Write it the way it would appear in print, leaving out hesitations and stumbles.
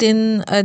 3